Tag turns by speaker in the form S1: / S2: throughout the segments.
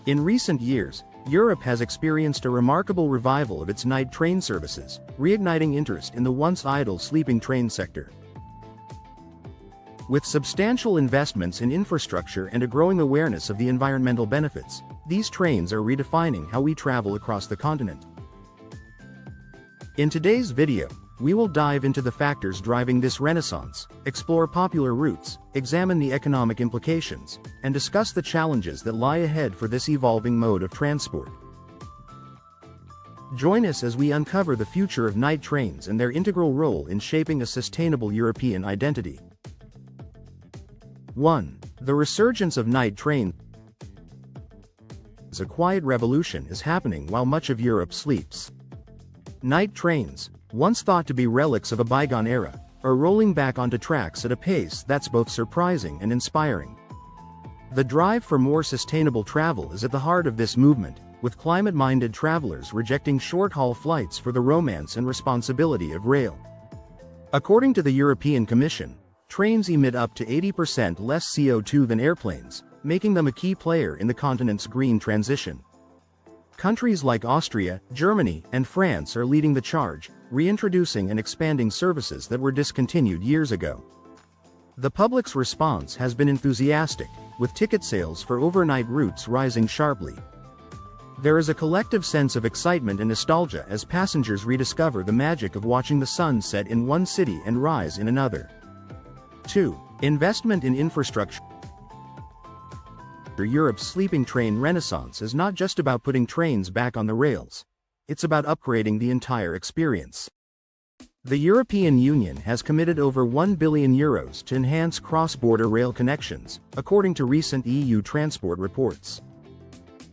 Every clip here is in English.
S1: In recent years, Europe has experienced a remarkable revival of its night train services, reigniting interest in the once idle sleeping train sector. With substantial investments in infrastructure and a growing awareness of the environmental benefits, these trains are redefining how we travel across the continent. In today's video, we will dive into the factors driving this renaissance, explore popular routes, examine the economic implications, and discuss the challenges that lie ahead for this evolving mode of transport. Join us as we uncover the future of night trains and their integral role in shaping a sustainable European identity. 1. The resurgence of night trains. A quiet revolution is happening while much of Europe sleeps. Night trains, once thought to be relics of a bygone era, are rolling back onto tracks at a pace that's both surprising and inspiring. The drive for more sustainable travel is at the heart of this movement, with climate-minded travelers rejecting short-haul flights for the romance and responsibility of rail. According to the European Commission, trains emit up to 80% less CO2 than airplanes, making them a key player in the continent's green transition. Countries like Austria, Germany, and France are leading the charge, reintroducing and expanding services that were discontinued years ago. The public's response has been enthusiastic, with ticket sales for overnight routes rising sharply. There is a collective sense of excitement and nostalgia as passengers rediscover the magic of watching the sun set in one city and rise in another. 2. Investment in infrastructure. Europe's sleeping train renaissance is not just about putting trains back on the rails. It's about upgrading the entire experience. The European Union has committed over €1 billion to enhance cross-border rail connections, according to recent EU transport reports.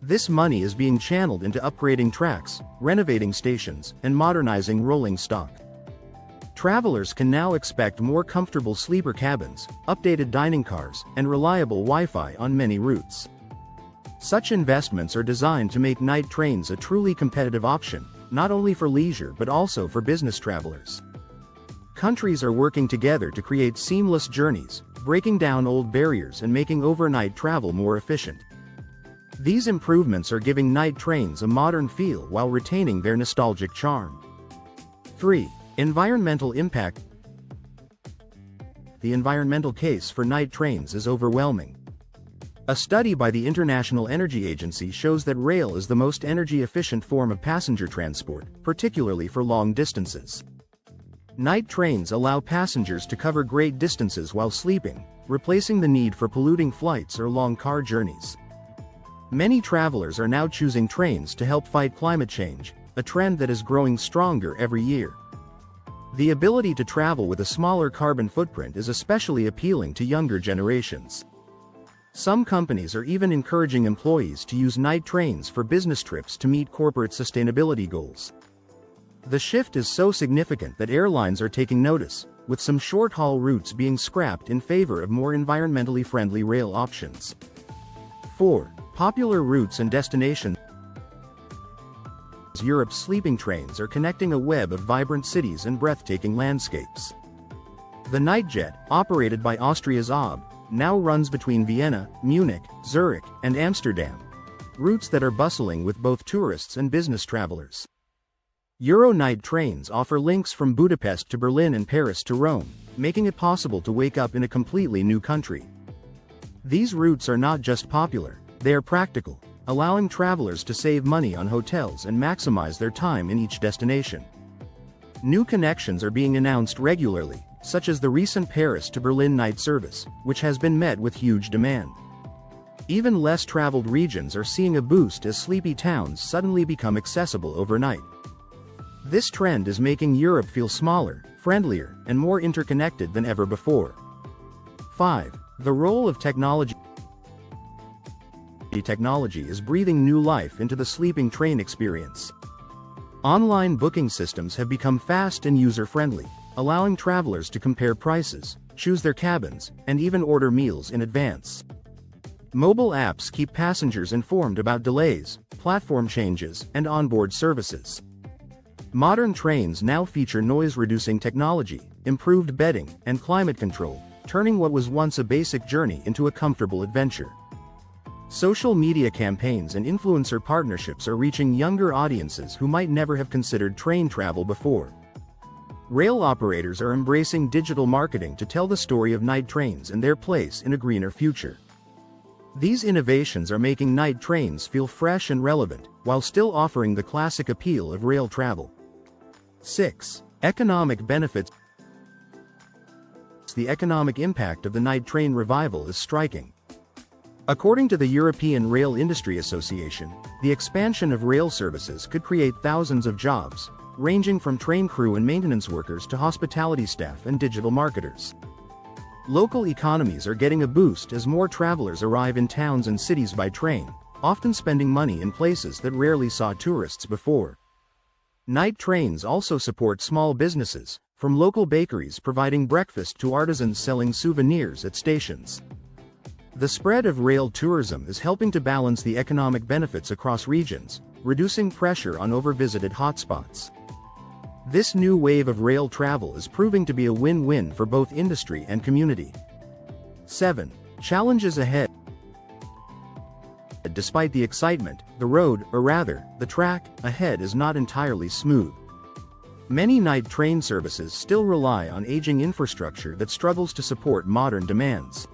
S1: This money is being channeled into upgrading tracks, renovating stations, and modernizing rolling stock. Travelers can now expect more comfortable sleeper cabins, updated dining cars, and reliable Wi-Fi on many routes. Such investments are designed to make night trains a truly competitive option, not only for leisure but also for business travelers. Countries are working together to create seamless journeys, breaking down old barriers and making overnight travel more efficient. These improvements are giving night trains a modern feel while retaining their nostalgic charm. 3. Environmental impact. The environmental case for night trains is overwhelming. A study by the International Energy Agency shows that rail is the most energy-efficient form of passenger transport, particularly for long distances. Night trains allow passengers to cover great distances while sleeping, replacing the need for polluting flights or long car journeys. Many travelers are now choosing trains to help fight climate change, a trend that is growing stronger every year. The ability to travel with a smaller carbon footprint is especially appealing to younger generations. Some companies are even encouraging employees to use night trains for business trips to meet corporate sustainability goals. The shift is so significant that airlines are taking notice, with some short-haul routes being scrapped in favor of more environmentally friendly rail options. 4. Popular routes and destinations. Europe's sleeping trains are connecting a web of vibrant cities and breathtaking landscapes. The Nightjet, operated by Austria's OB, now runs between Vienna, Munich, Zurich, and Amsterdam, routes that are bustling with both tourists and business travelers. Euro night trains offer links from Budapest to Berlin and Paris to Rome, making it possible to wake up in a completely new country. These routes are not just popular, they are practical, allowing travelers to save money on hotels and maximize their time in each destination. New connections are being announced regularly, such as the recent Paris to Berlin night service, which has been met with huge demand. Even less traveled regions are seeing a boost as sleepy towns suddenly become accessible overnight. This trend is making Europe feel smaller, friendlier, and more interconnected than ever before. 5. The role of technology. Technology is breathing new life into the sleeping train experience. Online booking systems have become fast and user-friendly, allowing travelers to compare prices, choose their cabins, and even order meals in advance. Mobile apps keep passengers informed about delays, platform changes, and onboard services. Modern trains now feature noise-reducing technology, improved bedding, and climate control, turning what was once a basic journey into a comfortable adventure. Social media campaigns and influencer partnerships are reaching younger audiences who might never have considered train travel before. Rail operators are embracing digital marketing to tell the story of night trains and their place in a greener future. These innovations are making night trains feel fresh and relevant, while still offering the classic appeal of rail travel. 6. Economic benefits. The economic impact of the night train revival is striking. According to the European Rail Industry Association, the expansion of rail services could create thousands of jobs, ranging from train crew and maintenance workers to hospitality staff and digital marketers. Local economies are getting a boost as more travelers arrive in towns and cities by train, often spending money in places that rarely saw tourists before. Night trains also support small businesses, from local bakeries providing breakfast to artisans selling souvenirs at stations. The spread of rail tourism is helping to balance the economic benefits across regions, reducing pressure on overvisited hotspots. This new wave of rail travel is proving to be a win-win for both industry and community. 7. Challenges ahead. Despite the excitement, the road, or rather, the track, ahead is not entirely smooth. Many night train services still rely on aging infrastructure that struggles to support modern demands.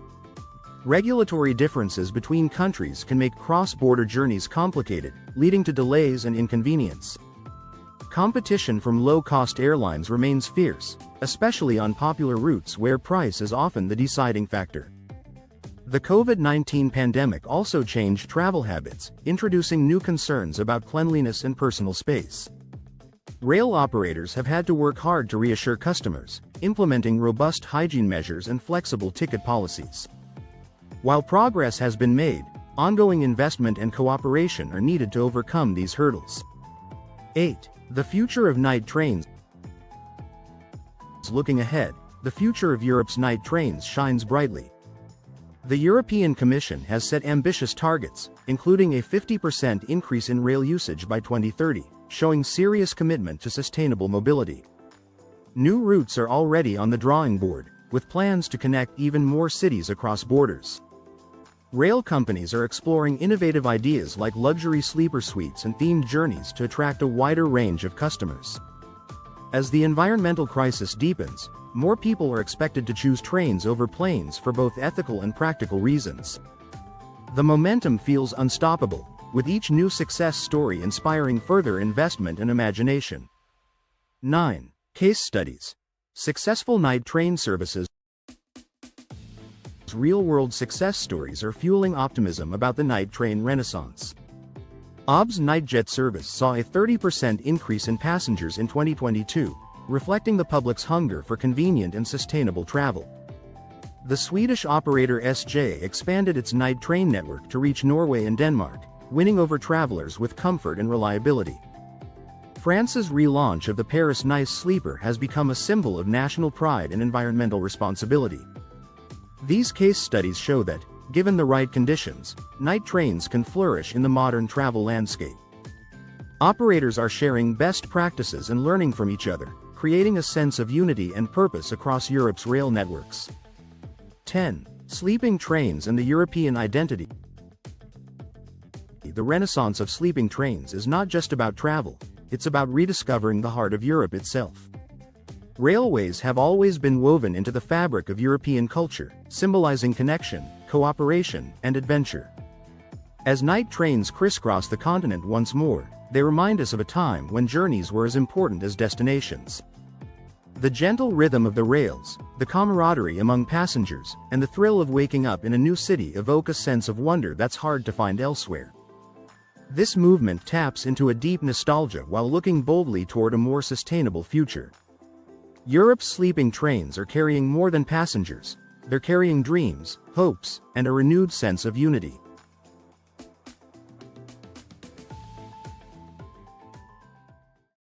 S1: Regulatory differences between countries can make cross-border journeys complicated, leading to delays and inconvenience. Competition from low-cost airlines remains fierce, especially on popular routes where price is often the deciding factor. The COVID-19 pandemic also changed travel habits, introducing new concerns about cleanliness and personal space. Rail operators have had to work hard to reassure customers, implementing robust hygiene measures and flexible ticket policies. While progress has been made, ongoing investment and cooperation are needed to overcome these hurdles. 8. The future of night trains. Looking ahead, the future of Europe's night trains shines brightly. The European Commission has set ambitious targets, including a 50% increase in rail usage by 2030, showing serious commitment to sustainable mobility. New routes are already on the drawing board, with plans to connect even more cities across borders. Rail companies are exploring innovative ideas like luxury sleeper suites and themed journeys to attract a wider range of customers. As the environmental crisis deepens, more people are expected to choose trains over planes for both ethical and practical reasons. The momentum feels unstoppable, with each new success story inspiring further investment and imagination. 9. Case studies. Successful night train services. Real-world success stories are fueling optimism about the night train renaissance. OB's Nightjet service saw a 30% increase in passengers in 2022, reflecting the public's hunger for convenient and sustainable travel. The Swedish operator SJ expanded its night train network to reach Norway and Denmark, winning over travelers with comfort and reliability. France's relaunch of the Paris Nice Sleeper has become a symbol of national pride and environmental responsibility. These case studies show that, given the right conditions, night trains can flourish in the modern travel landscape. Operators are sharing best practices and learning from each other, creating a sense of unity and purpose across Europe's rail networks. 10. Sleeping trains and the European identity. The renaissance of sleeping trains is not just about travel, it's about rediscovering the heart of Europe itself. Railways have always been woven into the fabric of European culture, symbolizing connection, cooperation, and adventure. As night trains crisscross the continent once more, they remind us of a time when journeys were as important as destinations. The gentle rhythm of the rails, the camaraderie among passengers, and the thrill of waking up in a new city evoke a sense of wonder that's hard to find elsewhere. This movement taps into a deep nostalgia while looking boldly toward a more sustainable future. Europe's sleeping trains are carrying more than passengers, they're carrying dreams, hopes, and a renewed sense of unity.